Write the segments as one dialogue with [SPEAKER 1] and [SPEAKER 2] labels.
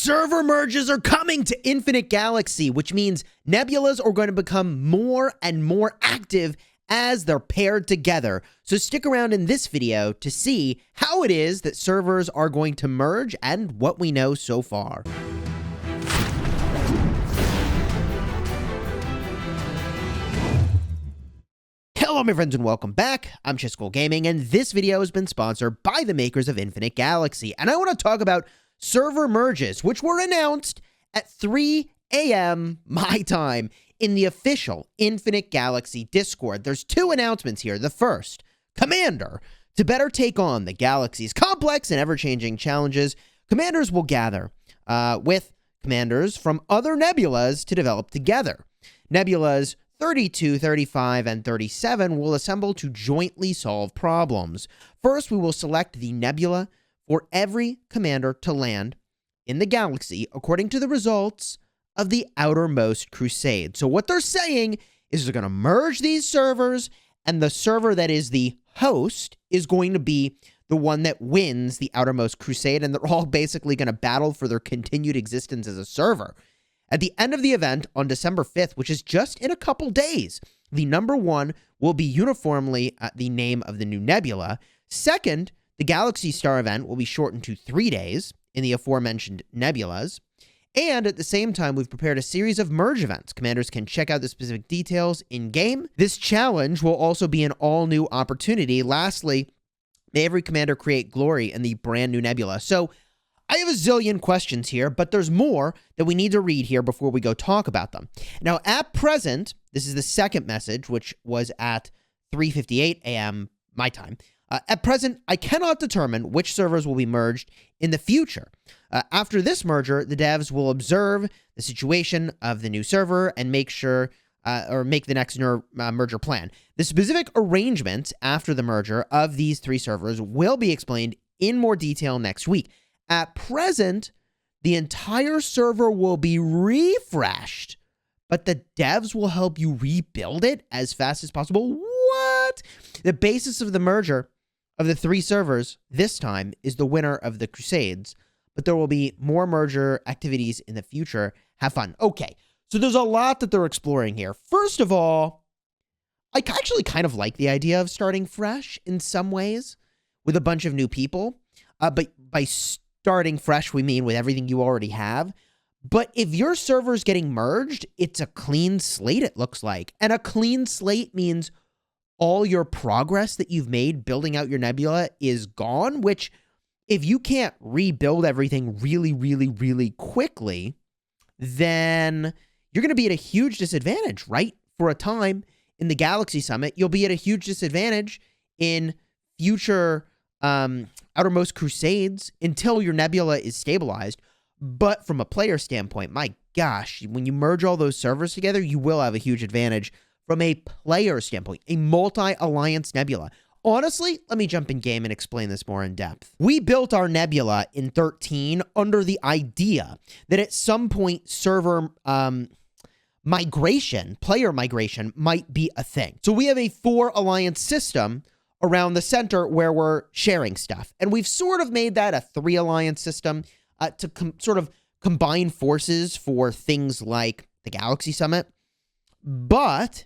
[SPEAKER 1] Server merges are coming to Infinite Galaxy, which means nebulas are going to become more and more active as they're paired together. So stick around in this video to see how it is that servers are going to merge and what we know so far. Hello my friends and welcome back. I'm Chisgule Gaming, and this video has been sponsored by the makers of Infinite Galaxy. And I want to talk about server merges, which were announced at 3 a.m. my time in the official Infinite Galaxy Discord. There's two announcements here. The first, Commander. To better take on the galaxy's complex and ever-changing challenges, commanders will gather with commanders from other nebulas to develop together. Nebulas 32, 35, and 37 will assemble to jointly solve problems. First, we will select the nebula for every commander to land in the galaxy according to the results of the outermost crusade. So what they're saying is they're going to merge these servers, and the server that is the host is going to be the one that wins the outermost crusade, and they're all basically going to battle for their continued existence as a server. At the end of the event on December 5th, which is just in a couple days, the number one will be uniformly the name of the new nebula. Second, the Galaxy Star event will be shortened to 3 days in the aforementioned nebulas. And at the same time, we've prepared a series of merge events. Commanders can check out the specific details in-game. This challenge will also be an all-new opportunity. Lastly, may every commander create glory in the brand new nebula. So I have a zillion questions here, but there's more that we need to read here before we go talk about them. Now, at present, this is the second message, which was at 3:58 a.m. my time. At present, I cannot determine which servers will be merged in the future. After this merger, the devs will observe the situation of the new server and make the next merger plan. The specific arrangements after the merger of these three servers will be explained in more detail next week. At present, the entire server will be refreshed, but the devs will help you rebuild it as fast as possible. What? The basis of the merger of the three servers this time is the winner of the Crusades, but there will be more merger activities in the future. Have fun. Okay, so there's a lot that they're exploring here. First of all, I actually kind of like the idea of starting fresh in some ways with a bunch of new people, but by starting fresh, we mean with everything you already have. But if your server's getting merged, it's a clean slate, it looks like. And a clean slate means all your progress that you've made building out your nebula is gone, which if you can't rebuild everything really, really, really quickly, then you're going to be at a huge disadvantage, right? For a time in the Galaxy Summit, you'll be at a huge disadvantage in future outermost crusades until your nebula is stabilized. But from a player standpoint, my gosh, when you merge all those servers together, you will have a huge advantage from a player standpoint, a multi-alliance nebula. Honestly, let me jump in game and explain this more in depth. We built our nebula in 13 under the idea that at some point server migration, player migration, might be a thing. So we have a 4-alliance system around the center where we're sharing stuff. And we've sort of made that a 3-alliance system to sort of combine forces for things like the Galaxy Summit. But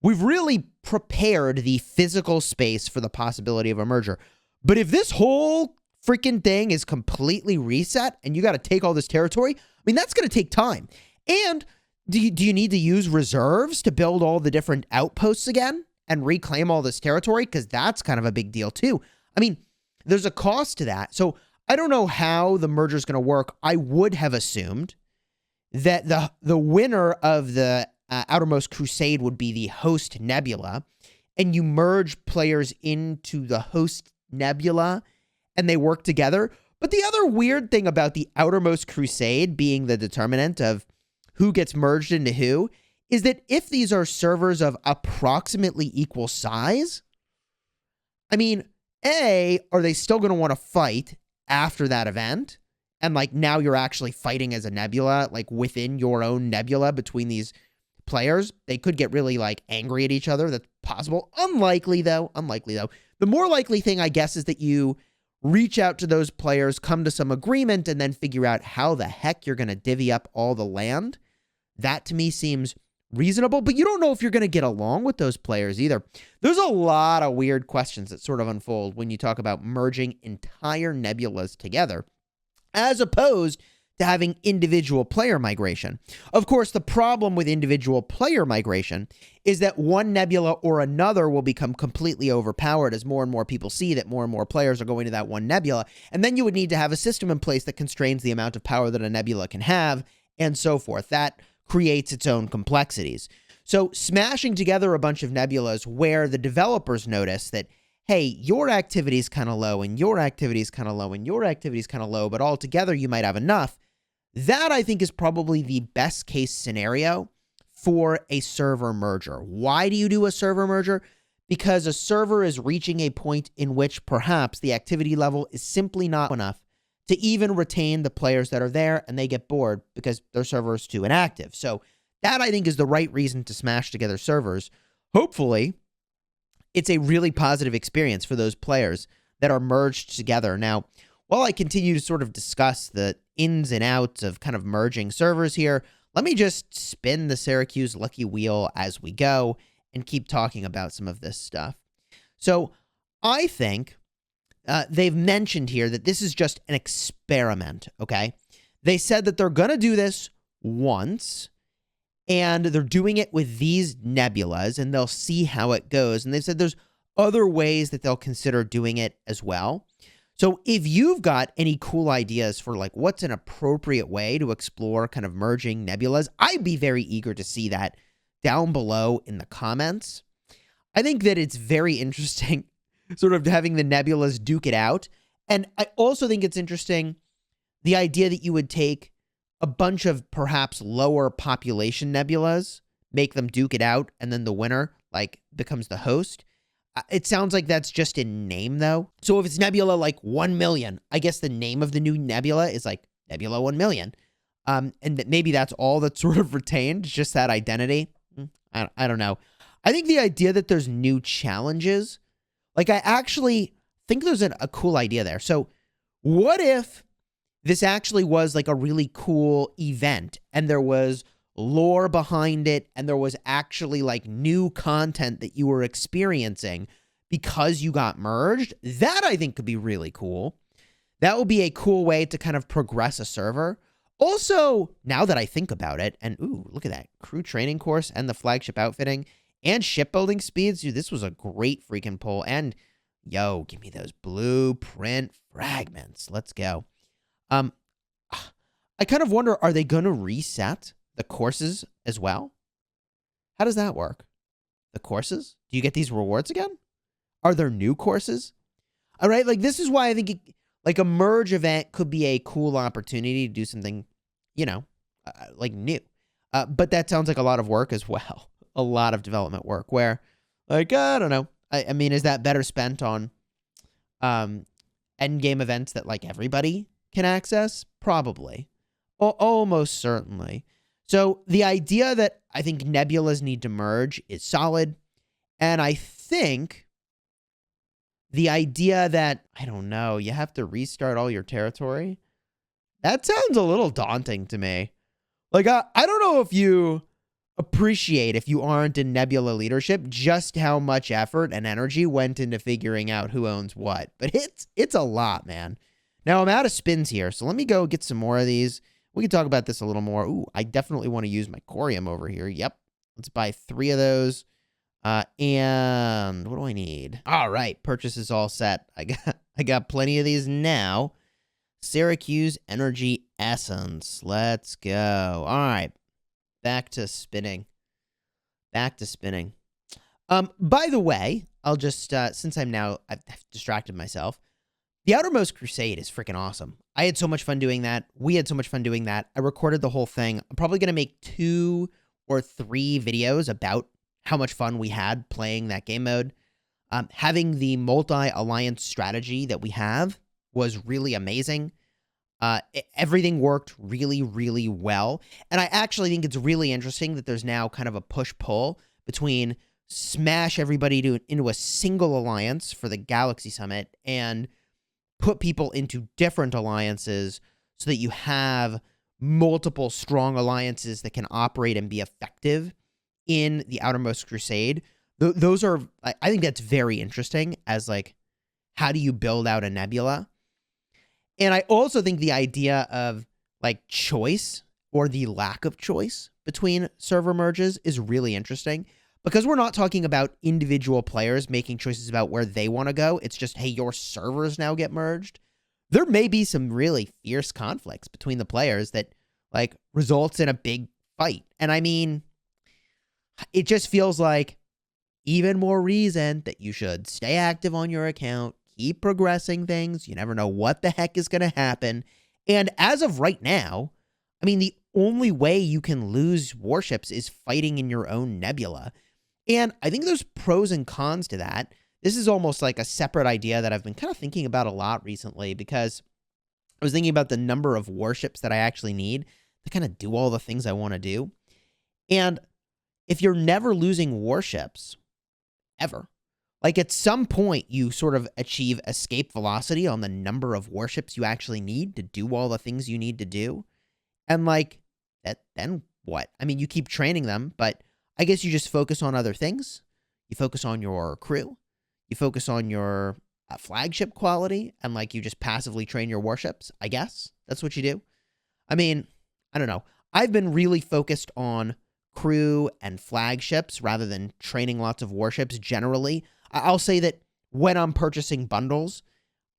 [SPEAKER 1] we've really prepared the physical space for the possibility of a merger. But if this whole freaking thing is completely reset and you got to take all this territory, I mean, that's going to take time. And do you need to use reserves to build all the different outposts again and reclaim all this territory? Because that's kind of a big deal too. I mean, there's a cost to that. So I don't know how the merger is going to work. I would have assumed that the winner of the outermost crusade would be the host nebula, and you merge players into the host nebula and they work together. But the other weird thing about the outermost crusade being the determinant of who gets merged into who is that if these are servers of approximately equal size, I mean, A, are they still going to want to fight after that event? And like now you're actually fighting as a nebula, like within your own nebula between these players. They could get really like angry at each other. That's possible. Unlikely though. The more likely thing, I guess, is that you reach out to those players, come to some agreement, and then figure out how the heck you're going to divvy up all the land. That to me seems reasonable, but you don't know if you're going to get along with those players either. There's a lot of weird questions that sort of unfold when you talk about merging entire nebulas together, as opposed to having individual player migration. Of course, the problem with individual player migration is that one nebula or another will become completely overpowered as more and more people see that more and more players are going to that one nebula, and then you would need to have a system in place that constrains the amount of power that a nebula can have, and so forth. That creates its own complexities. So smashing together a bunch of nebulas where the developers notice that, hey, your activity is kind of low, and your activity is kind of low, and your activity is kind of low, but all together you might have enough. That, I think, is probably the best case scenario for a server merger. Why do you do a server merger? Because a server is reaching a point in which perhaps the activity level is simply not enough to even retain the players that are there, and they get bored because their server is too inactive. So that, I think, is the right reason to smash together servers. Hopefully, it's a really positive experience for those players that are merged together. Now, while I continue to sort of discuss the ins and outs of kind of merging servers here, let me just spin the Syracuse lucky wheel as we go and keep talking about some of this stuff. So I think they've mentioned here that this is just an experiment, okay? They said that they're going to do this once, and they're doing it with these nebulas, and they'll see how it goes. And they've said there's other ways that they'll consider doing it as well. So if you've got any cool ideas for like what's an appropriate way to explore kind of merging nebulas, I'd be very eager to see that down below in the comments. I think that it's very interesting sort of having the nebulas duke it out. And I also think it's interesting the idea that you would take a bunch of perhaps lower population nebulas, make them duke it out, and then the winner like becomes the host. It sounds like that's just in name, though. So if it's Nebula like 1 million, I guess the name of the new Nebula is like Nebula 1 million. And maybe that's all that's sort of retained, just that identity. I don't know. I think the idea that there's new challenges, like I actually think there's a cool idea there. So what if this actually was like a really cool event and there was lore behind it, and there was actually like new content that you were experiencing because you got merged? That I think could be really cool. That would be a cool way to kind of progress a server. Also, now that I think about it, and ooh, look at that crew training course and the flagship outfitting and shipbuilding speeds. Dude, this was a great freaking pull. And yo, give me those blueprint fragments. Let's go. I kind of wonder, are they going to reset the courses as well? How does that work? The courses? Do you get these rewards again? Are there new courses? All right, like this is why I think like a merge event could be a cool opportunity to do something, you know, like new. But that sounds like a lot of work as well. A lot of development work where, like, I don't know. I mean, is that better spent on end game events that like everybody can access? Probably. Almost certainly. So the idea that I think nebulas need to merge is solid. And I think the idea that, I don't know, you have to restart all your territory, that sounds a little daunting to me. Like, I don't know if you appreciate, if you aren't in Nebula leadership, just how much effort and energy went into figuring out who owns what. But it's a lot, man. Now, I'm out of spins here, so let me go get some more of these. We can talk about this a little more. Ooh, I definitely want to use my corium over here. Yep. Let's buy 3 of those. And what do I need? All right. Purchase is all set. I got plenty of these now. Syracuse Energy Essence. Let's go. All right. Back to spinning. By the way, I'll just, since I've distracted myself, the Outermost Crusade is freaking awesome. I had so much fun doing that. We had so much fun doing that. I recorded the whole thing. I'm probably going to make 2 or 3 videos about how much fun we had playing that game mode. Having the multi-alliance strategy that we have was really amazing. Everything worked really, really well. And I actually think it's really interesting that there's now kind of a push-pull between smash everybody into a single alliance for the Galaxy Summit and put people into different alliances so that you have multiple strong alliances that can operate and be effective in the Outermost Crusade. Those are, I think that's very interesting as like, how do you build out a Nebula? And I also think the idea of like choice or the lack of choice between server merges is really interesting because we're not talking about individual players making choices about where they want to go. It's just, hey, your servers now get merged. There may be some really fierce conflicts between the players that like results in a big fight. And I mean, it just feels like even more reason that you should stay active on your account, keep progressing things. You never know what the heck is going to happen. And as of right now, I mean, the only way you can lose warships is fighting in your own Nebula. And I think there's pros and cons to that. This is almost like a separate idea that I've been kind of thinking about a lot recently because I was thinking about the number of warships that I actually need to kind of do all the things I want to do. And if you're never losing warships, ever, like at some point you sort of achieve escape velocity on the number of warships you actually need to do all the things you need to do. And like that, then what? I mean, you keep training them, but I guess you just focus on other things. You focus on your crew. You focus on your flagship quality, and like you just passively train your warships. I guess that's what you do. I mean, I don't know. I've been really focused on crew and flagships rather than training lots of warships generally. I'll say that when I'm purchasing bundles,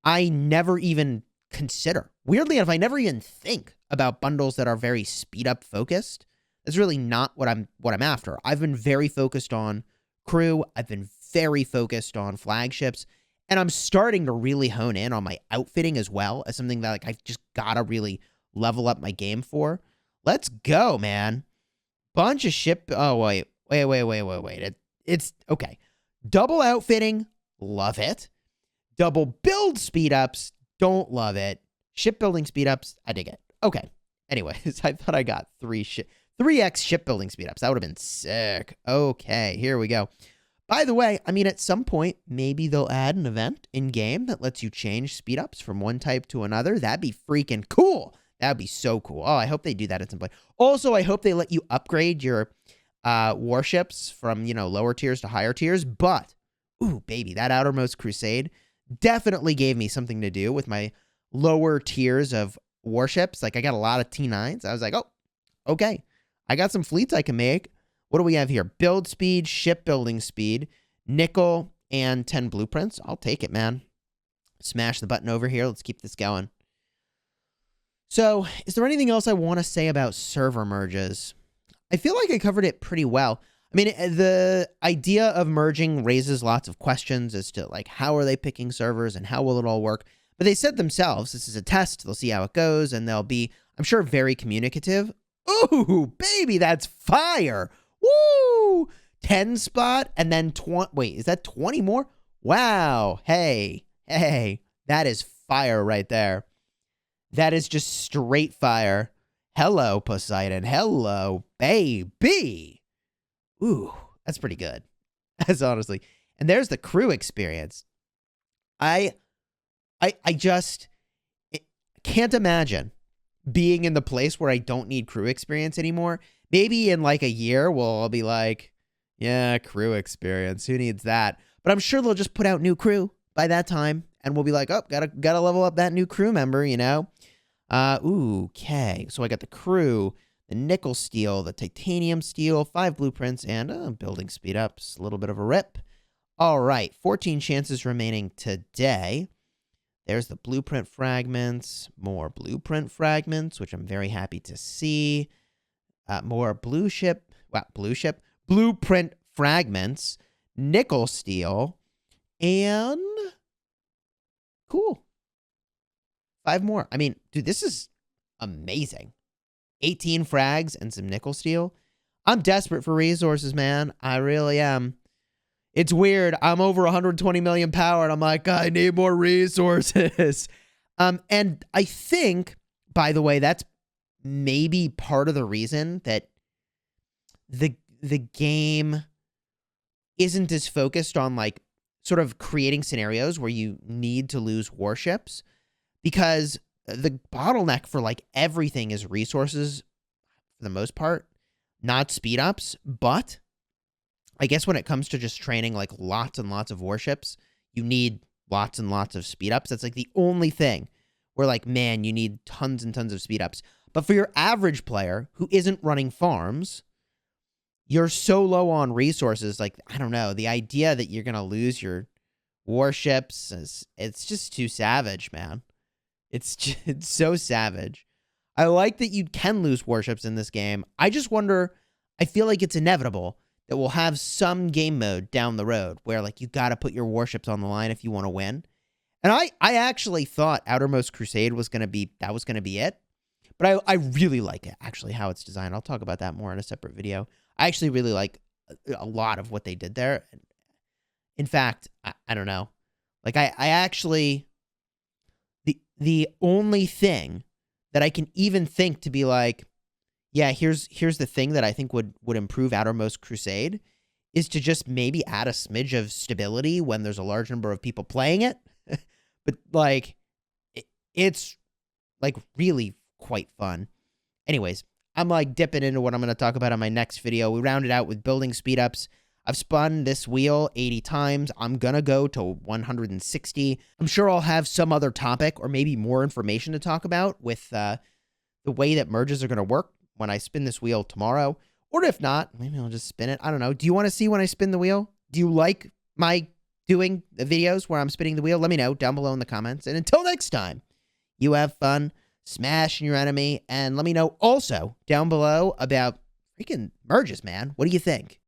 [SPEAKER 1] I never even consider. Weirdly enough, I never even think about bundles that are very speed up focused. That's really not what I'm after. I've been very focused on crew. I've been very focused on flagships, and I'm starting to really hone in on my outfitting as well as something that like I've just gotta really level up my game for. Let's go, man. Bunch of ship. Oh, wait. It's okay. Double outfitting. Love it. Double build speed ups. Don't love it. Shipbuilding speed ups. I dig it. Okay. Anyways, I thought I got 3x shipbuilding speed ups. That would have been sick. Okay. Here we go. By the way, I mean, at some point, maybe they'll add an event in game that lets you change speed ups from one type to another. That'd be freaking cool. That'd be so cool. Oh, I hope they do that at some point. Also, I hope they let you upgrade your warships from, you know, lower tiers to higher tiers. But, ooh, baby, that Outermost Crusade definitely gave me something to do with my lower tiers of warships. Like, I got a lot of T9s. I was like, oh, okay. I got some fleets I can make. What do we have here? Build speed, shipbuilding speed, nickel, and 10 blueprints. I'll take it, man. Smash the button over here. Let's keep this going. So, is there anything else I want to say about server merges? I feel like I covered it pretty well. I mean, the idea of merging raises lots of questions as to, like, how are they picking servers and how will it all work? But they said themselves, this is a test. They'll see how it goes, and they'll be, I'm sure, very communicative. Ooh, baby, that's fire. Woo! 10 spot, and then 20. Wait, is that 20 more? Wow. Hey, that is fire right there. That is just straight fire. Hello, Poseidon. Hello, baby. Ooh, that's pretty good. That's honestly. And there's the crew experience. I just can't imagine being in the place where I don't need crew experience anymore. Maybe in like a year, we'll all be like, yeah, crew experience. Who needs that? But I'm sure they'll just put out new crew by that time. And we'll be like, oh, gotta level up that new crew member, you know? Okay. So I got the crew, the nickel steel, the titanium steel, 5 blueprints, and building speed ups. A little bit of a rip. All right. 14 chances remaining today. There's the blueprint fragments, more blueprint fragments, which I'm very happy to see. More blueprint fragments, nickel steel, and cool. 5 more. I mean, dude, this is amazing. 18 frags and some nickel steel. I'm desperate for resources, man. I really am. It's weird. I'm over 120 million power, and I'm like, I need more resources. And I think, by the way, that's maybe part of the reason that the game isn't as focused on like sort of creating scenarios where you need to lose warships, because the bottleneck for like everything is resources for the most part, not speed ups. But I guess when it comes to just training like lots and lots of warships, you need lots and lots of speed ups. That's like the only thing where like, man, you need tons and tons of speed ups. But for your average player who isn't running farms, you're so low on resources. Like, I don't know, the idea that you're going to lose your warships it's just too savage, man. It's so savage. I like that you can lose warships in this game. I just wonder, I feel like it's inevitable that we'll have some game mode down the road where like you got to put your warships on the line if you want to win. And I actually thought Outermost Crusade was going to be it. But I really like it, actually, how it's designed. I'll talk about that more in a separate video. I actually really like a lot of what they did there. In fact, I don't know. Like, I actually... The only thing that I can even think to be like, yeah, here's the thing that I think would improve Outermost Crusade is to just maybe add a smidge of stability when there's a large number of people playing it. But, like, it's, like, really quite fun. Anyways, I'm, like, dipping into what I'm going to talk about on my next video. We rounded out with building speed-ups. I've spun this wheel 80 times. I'm going to go to 160. I'm sure I'll have some other topic or maybe more information to talk about with the way that merges are going to work when I spin this wheel tomorrow. Or if not, maybe I'll just spin it. I don't know. Do you want to see when I spin the wheel? Do you like my doing the videos where I'm spinning the wheel? Let me know down below in the comments. And until next time, you have fun smashing your enemy. And let me know also down below about freaking merges, man. What do you think?